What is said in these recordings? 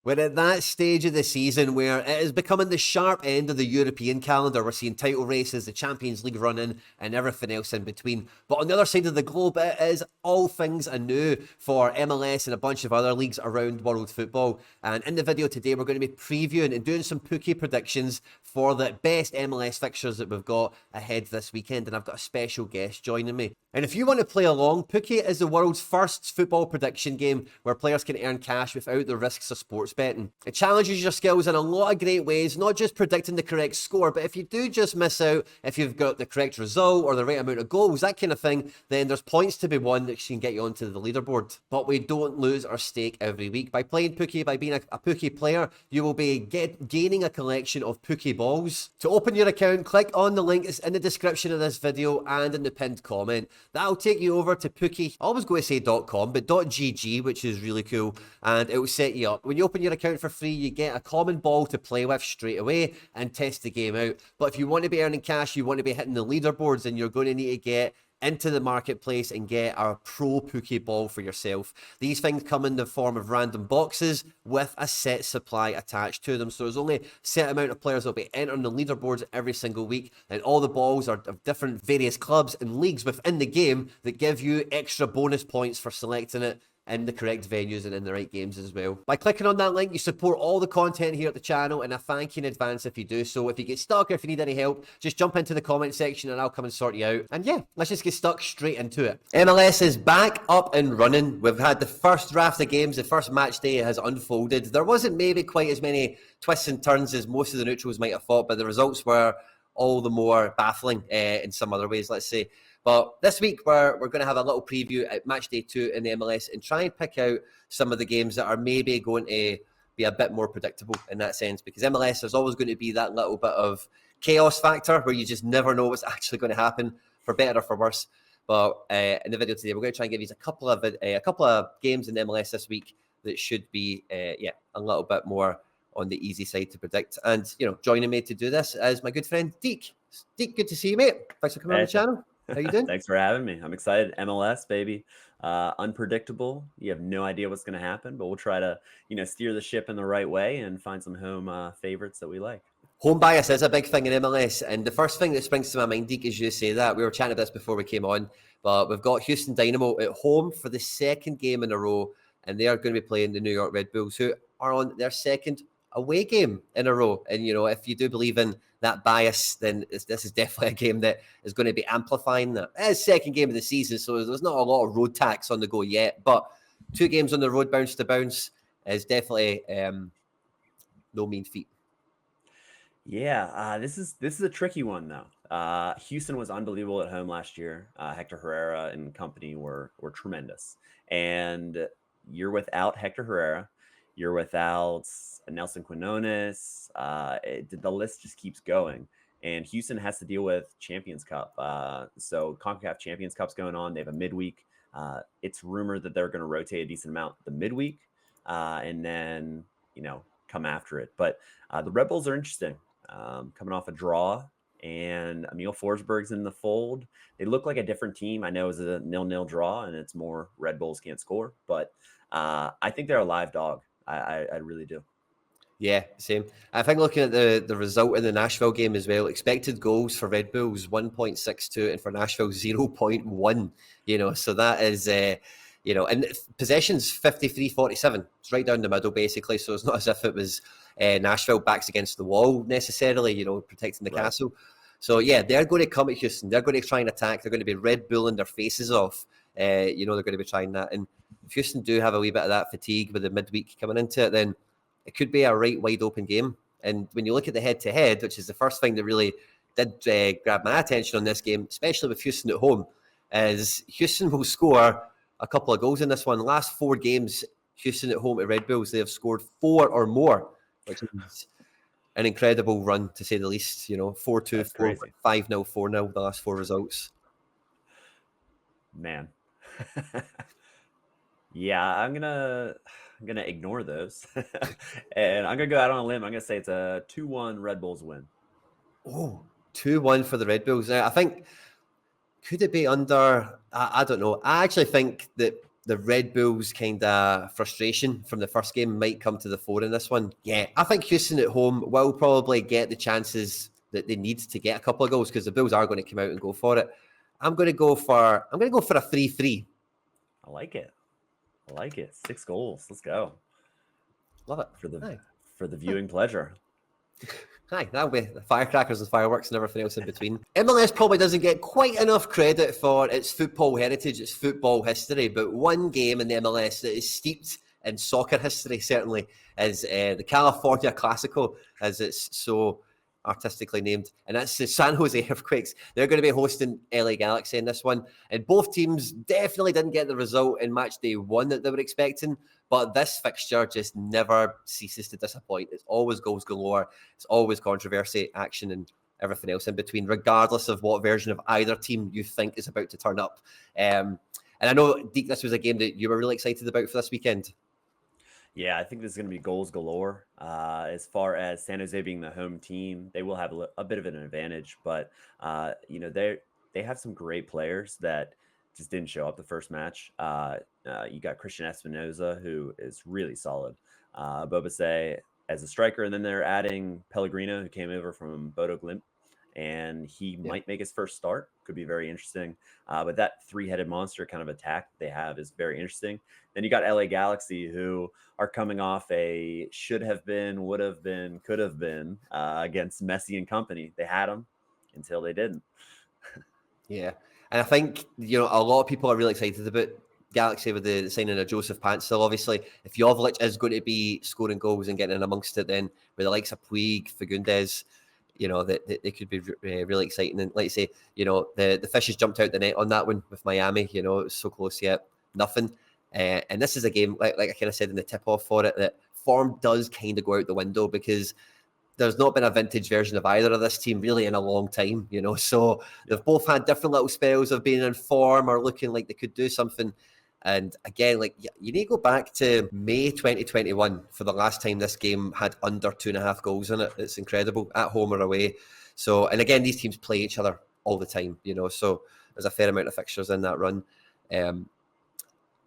We're at that stage of the season where it is becoming the sharp end of the European calendar. We're seeing title races, the Champions League running, and everything else in between. But on the other side of the globe, it is all things anew for MLS and a bunch of other leagues around world football. And in the video today, we're going to be previewing and doing some Pooky predictions for the best MLS fixtures that we've got ahead this weekend. And I've got a special guest joining me. And if you want to play along, Pooky is the world's first football prediction game where players can earn cash without the risks of sports betting. It challenges your skills in a lot of great ways, not just predicting the correct score, but if you do just miss out, if you've got the correct result or the right amount of goals, that kind of thing, then there's points to be won that can get you onto the leaderboard. But we don't lose our stake every week. By playing Pooky, by being a Pooky player, you will be gaining a collection of Pooky balls. To open your account, click on the link that's in the description of this video and in the pinned comment. That'll take you over to Pooky, I always go to say .com, but .gg, which is really cool, and it will set you up. When you open your account for free, you get a common ball to play with straight away and test the game out. But if you want to be earning cash, you want to be hitting the leaderboards, then you're going to need to get into the marketplace and get a pro Pooky ball for yourself. These things come in the form of random boxes with a set supply attached to them. So there's only a set amount of players that will be entering the leaderboards every single week, and all the balls are of different various clubs and leagues within the game that give you extra bonus points for selecting it in the correct venues and in the right games as well. By clicking on that link, you support all the content here at the channel, and I thank you in advance if you do so. If you get stuck or if you need any help, just jump into the comment section and I'll come and sort you out. And yeah, let's just get stuck straight into it. MLS is back up and running. We've had the first draft of games. The first match day has unfolded. There wasn't maybe quite as many twists and turns as most of the neutrals might have thought, but the results were all the more baffling in some other ways, let's say. But this week, we're going to have a little preview at match day 2 in the MLS and try and pick out some of the games that are maybe going to be a bit more predictable in that sense, because MLS is always going to be that little bit of chaos factor where you just never know what's actually going to happen, for better or for worse. But in the video today, we're going to try and give you a couple of games in the MLS this week that should be a little bit more on the easy side to predict. And joining me to do this is my good friend Deke. Deke, good to see you, mate. Thanks for coming on the channel. How you doing? Thanks for having me. I'm excited. MLS, baby. Unpredictable. You have no idea what's going to happen, but we'll try to, steer the ship in the right way and find some home favorites that we like. Home bias is a big thing in MLS, and the first thing that springs to my mind, Deke, as you say that, we were chatting about this before we came on, but we've got Houston Dynamo at home for the second game in a row, and they are going to be playing the New York Red Bulls, who are on their second away game in a row. And if you do believe in that bias, then this is definitely a game that is going to be amplifying that. It's second game of the season, so there's not a lot of road tax on the go yet, but 2 games on the road, bounce to bounce, is definitely no mean feat. Yeah, this is a tricky one though. Houston was unbelievable at home last year. Hector Herrera and company were tremendous, and you're without Hector Herrera. You're without Nelson Quinones. The list just keeps going. And Houston has to deal with Champions Cup. So CONCACAF Champions Cup's going on. They have a midweek. It's rumored that they're going to rotate a decent amount the midweek and then, come after it. But the Red Bulls are interesting. Coming off a draw. And Emil Forsberg's in the fold. They look like a different team. I know it was a 0-0 draw, and it's more Red Bulls can't score. But I think they're a live dog. I really do. Yeah, same. I think looking at the result in the Nashville game as well, expected goals for Red Bulls 1.62 and for Nashville 0.1. So that is, and possessions 53-47. It's right down the middle basically. So it's not as if it was Nashville backs against the wall necessarily, protecting the castle. So yeah, they're going to come at Houston. They're going to try and attack. They're going to be Red Bulling their faces off. They're going to be trying that. And if Houston do have a wee bit of that fatigue with the midweek coming into it, then it could be a right wide open game. And when you look at the head-to-head, which is the first thing that really did grab my attention on this game, especially with Houston at home, is Houston will score a couple of goals in this one. The last 4 games, Houston at home at Red Bulls, they have scored 4 or more, which is an incredible run to say the least. 4-2, 4-5-0, 4-0, the last 4 results. Man. Yeah, I'm gonna ignore those, and I'm gonna go out on a limb. I'm gonna say it's a 2-1 Red Bulls win. Oh, 2-1 for the Red Bulls. I think, could it be under? I don't know. I actually think that the Red Bulls kind of frustration from the first game might come to the fore in this one. Yeah, I think Houston at home will probably get the chances that they need to get a couple of goals because the Bulls are going to come out and go for it. I'm going to go for a 3-3. I like it. 6 goals. Let's go. Love it. For the viewing pleasure. Hi, that'll be the firecrackers and fireworks and everything else in between. MLS probably doesn't get quite enough credit for its football heritage, its football history, but one game in the MLS that is steeped in soccer history, certainly, is the California Classico, as it's so artistically named, and that's the San Jose Earthquakes. They're going to be hosting LA Galaxy in this one, and both teams definitely didn't get the result in match day 1 that they were expecting, but this fixture just never ceases to disappoint. It's always goals galore, it's always controversy, action, and everything else in between, regardless of what version of either team you think is about to turn up. And I know, Deke, this was a game that you were really excited about for this weekend. Yeah, I think this is going to be goals galore. As far as San Jose being the home team, they will have a bit of an advantage, but they have some great players that just didn't show up the first match. You got Christian Espinoza, who is really solid. Bobasay as a striker, and then they're adding Pellegrino, who came over from Bodo Glimt, and he might make his first start. Could be very interesting. But that 3-headed monster kind of attack they have is very interesting. Then you got LA Galaxy, who are coming off a should have been, would have been, could have been against Messi and company. They had them until they didn't. Yeah. And I think, a lot of people are really excited about Galaxy with the signing of Joseph Pancil. Obviously, if Jovic is going to be scoring goals and getting in amongst it, then with the likes of Puig, Fagundes, they could be really exciting. And like I say, the fishes jumped out the net on that one with Miami. It was so close yet nothing. And this is a game, like I kind of said in the tip-off for it, that form does kind of go out the window because there's not been a vintage version of either of this team really in a long time, So they've both had different little spells of being in form or looking like they could do something. And again, you need to go back to May 2021 for the last time this game had under 2.5 goals in it. It's incredible, at home or away. So, and again, these teams play each other all the time, So there's a fair amount of fixtures in that run.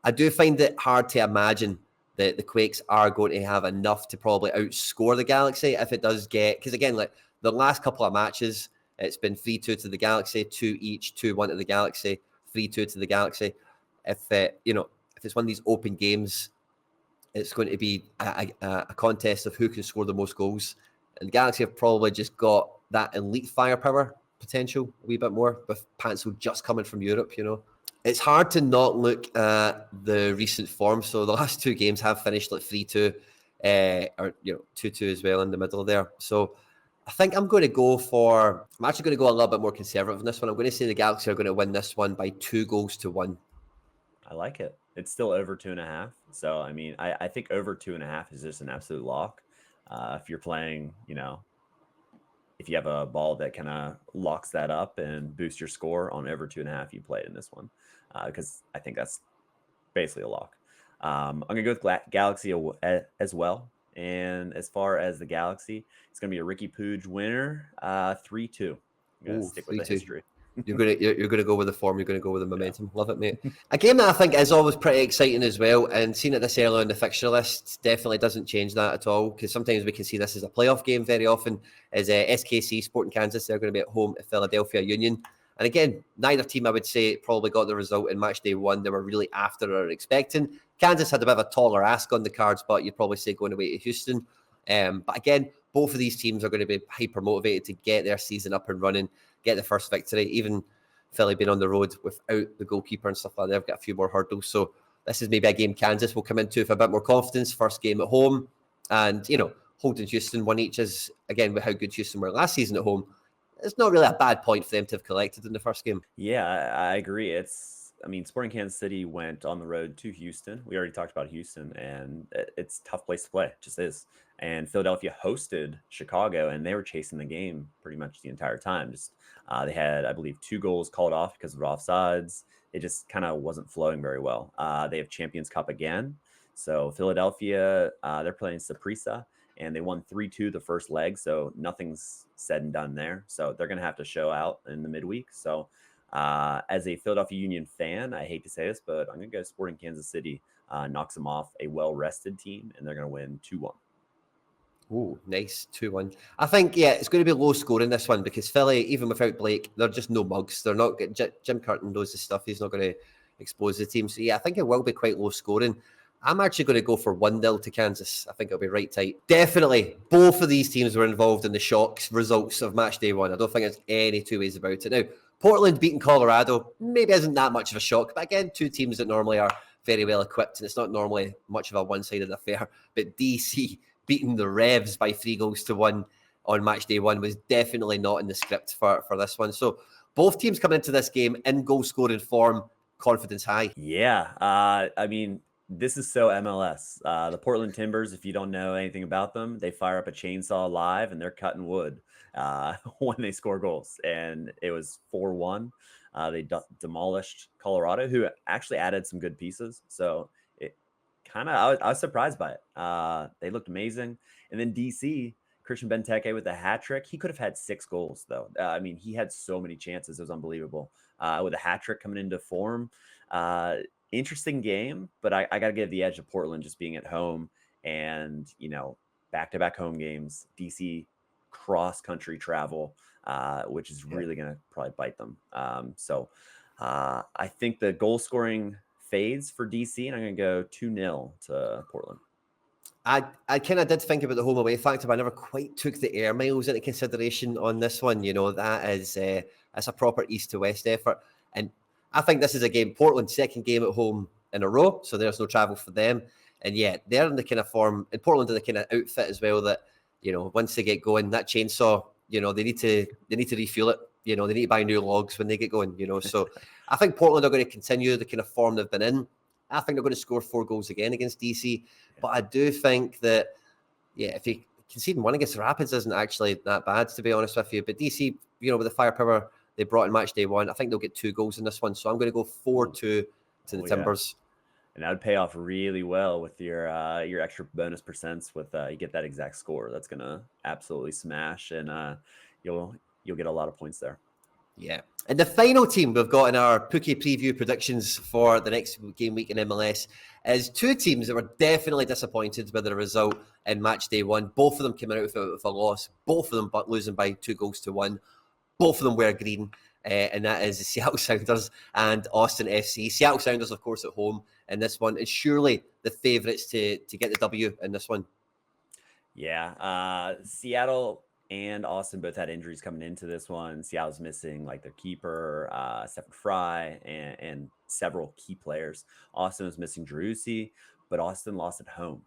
I do find it hard to imagine that the Quakes are going to have enough to probably outscore the Galaxy if it does get, because again, like the last couple of matches, it's been 3-2 to the Galaxy, 2 each, 2-1 to the Galaxy, 3-2 to the Galaxy. If it's one of these open games, it's going to be a contest of who can score the most goals. And the Galaxy have probably just got that elite firepower potential a wee bit more with Pancil just coming from Europe, It's hard to not look at the recent form. So the last 2 games have finished like 3-2 or 2-2 as well in the middle there. So I think I'm actually going to go a little bit more conservative in this one. I'm going to say the Galaxy are going to win this one by 2-1. I like it. It's still over 2.5. So, I mean, I think over 2.5 is just an absolute lock. If you're playing, if you have a ball that kind of locks that up and boosts your score on over 2.5, you play it in this one. Because I think that's basically a lock. I'm going to go with Galaxy as well. And as far as the Galaxy, it's going to be a Ricky Pooge winner, 3-2. I'm going to stick with the history. You're gonna go with the form. You're gonna go with the momentum. Love it, mate. A game that I think is always pretty exciting as well, and seeing it this early on the fixture list definitely doesn't change that at all. Because sometimes we can see this as a playoff game. Very often is SKC Sporting Kansas. They're going to be at home at Philadelphia Union. And again, neither team I would say probably got the result in match day 1 they were really after or expecting. Kansas had a bit of a taller ask on the cards, but you'd probably say going away to Houston. But again, both of these teams are going to be hyper motivated to get their season up and running, get the first victory. Even Philly being on the road without the goalkeeper and stuff like that, they've got a few more hurdles. So this is maybe a game Kansas will come into with a bit more confidence. First game at home. And, holding Houston 1 each is, again, with how good Houston were last season at home, it's not really a bad point for them to have collected in the first game. Yeah, I agree. Sporting Kansas City went on the road to Houston. We already talked about Houston, and it's a tough place to play. It just is. And Philadelphia hosted Chicago, and they were chasing the game pretty much the entire time. They had, I believe, 2 goals called off because of offsides. It just kind of wasn't flowing very well. They have Champions Cup again. So Philadelphia, they're playing Saprissa, and they won 3-2 the first leg. So nothing's said and done there. So they're going to have to show out in the midweek. So As a Philadelphia Union fan, I hate to say this, but I'm going to go Sporting Kansas City knocks them off a well-rested team, and they're going to win 2-1. Ooh, nice. 2-1. I think, yeah, it's going to be low scoring this one because Philly, even without Blake, they're just no mugs. They're not Jim Curtin knows the stuff. He's not going to expose the team. So, yeah, I think it will be quite low scoring. I'm actually going to go for 1-0 to Kansas. I think it'll be right tight. Definitely, both of these teams were involved in the shock results of match day one. I don't think there's any two ways about it. Now, Portland beating Colorado maybe isn't that much of a shock. But again, two teams that normally are very well equipped, and it's not normally much of a one-sided affair. But DC beating the Revs by 3-1 on match day one was definitely not in the script for this one. So both teams coming into this game in goal-scoring form, confidence high. Yeah, I mean, this is so MLS. The Portland Timbers, if you don't know anything about them, they fire up a chainsaw live and they're cutting wood when they score goals. And it was 4-1. They demolished Colorado, who actually added some good pieces. So it kind of, I was surprised by it. They looked amazing. And then DC, Christian Benteke with a hat trick. He could have had 6 goals, though. I mean, he had so many chances. It was unbelievable. With a hat trick coming into form. Interesting game, but I got to give the edge to Portland just being at home and, back-to-back home games, DC cross-country travel, which is really going to probably bite them. So I think the goal scoring fades for DC, and I'm going to go 2-0 to Portland. I kind of did think about the home away factor, but I never quite took the air miles into consideration on this one. That is it's a proper east to west effort. And I think this is a game, Portland's second game at home in a row, so there's no travel for them. And yeah, they're in the kind of form, and Portland in the kind of outfit as well that, once they get going, that chainsaw, they need to refuel it. They need to buy new logs when they get going, So I think Portland are going to continue the kind of form they've been in. I think they're going to score 4 goals again against DC. But I do think that, if you concede one against the Rapids isn't actually that bad, to be honest with you. But DC, with the firepower they brought in match day one, I think they'll get 2 goals in this one. So I'm going to go 4-2 to the Timbers. And that would pay off really well with your extra bonus percents with you get that exact score. That's going to absolutely smash, and you'll get a lot of points there. Yeah. And the final team we've got in our Pooky preview predictions for the next game week in MLS is 2 teams that were definitely disappointed with the result in match day one. Both of them came out with a loss. Both of them losing by 2-1. Both of them wear green, and that is the Seattle Sounders and Austin FC. Seattle Sounders, of course, at home in this one, and surely the favourites to get the W in this one. Yeah, Seattle and Austin both had injuries coming into this one. Seattle's missing like their keeper, Stephen Fry, and several key players. Austin was missing Driussi, but Austin lost at home.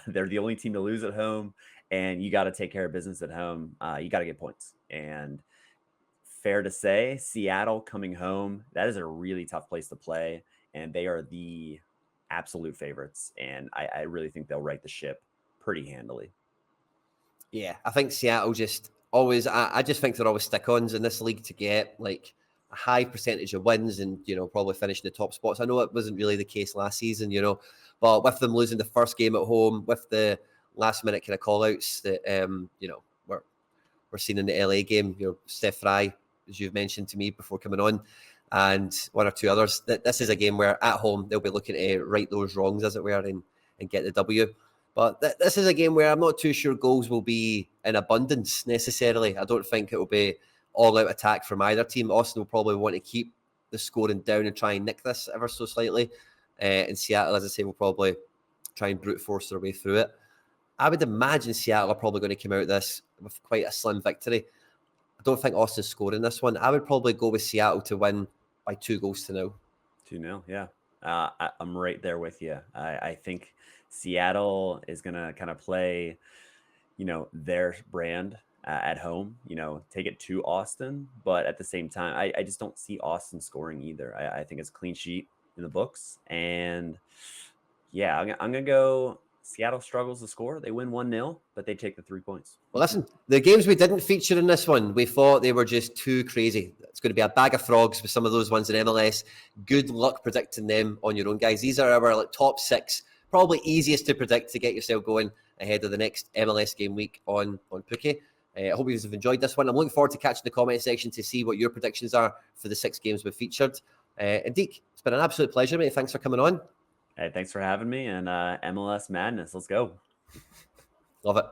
They're the only team to lose at home, and you got to take care of business at home. You got to get points. And fair to say, Seattle coming home, that is a really tough place to play, and they are the absolute favorites. And I really think they'll right the ship pretty handily. Yeah, I think Seattle just always, I just think they're always stick-ons in this league to get like a high percentage of wins and, probably finish in the top spots. I know it wasn't really the case last season, but with them losing the first game at home, with the last minute kind of call-outs that, we're seeing in the LA game, Steph Fry, as you've mentioned to me before coming on, and 1 or 2 others, this is a game where at home they'll be looking to right those wrongs, as it were, and get the W. But this is a game where I'm not too sure goals will be in abundance necessarily. I don't think it will be all-out attack from either team. Austin will probably want to keep the scoring down and try and nick this ever so slightly. And Seattle, as I say, will probably try and brute force their way through it. I would imagine Seattle are probably going to come out of this with quite a slim victory. I don't think Austin's scoring this one. I would probably go with Seattle to win by 2-0. 2-0, yeah. I'm right there with you. I think Seattle is going to kind of play, their brand at home, take it to Austin. But at the same time, I just don't see Austin scoring either. I think it's a clean sheet in the books. And yeah, I'm going to go Seattle struggles to score. They win 1-0, but they take the 3 points. Well, listen, the games we didn't feature in this one, we thought they were just too crazy. It's going to be a bag of frogs with some of those ones in MLS. Good luck predicting them on your own, guys. These are our top 6, probably easiest to predict to get yourself going ahead of the next MLS game week on Pooky. I hope you have enjoyed this one. I'm looking forward to catching the comment section to see what your predictions are for the 6 games we've featured. And Deke, it's been an absolute pleasure, mate. Thanks for coming on. Hey, thanks for having me, and MLS Madness. Let's go. Love it.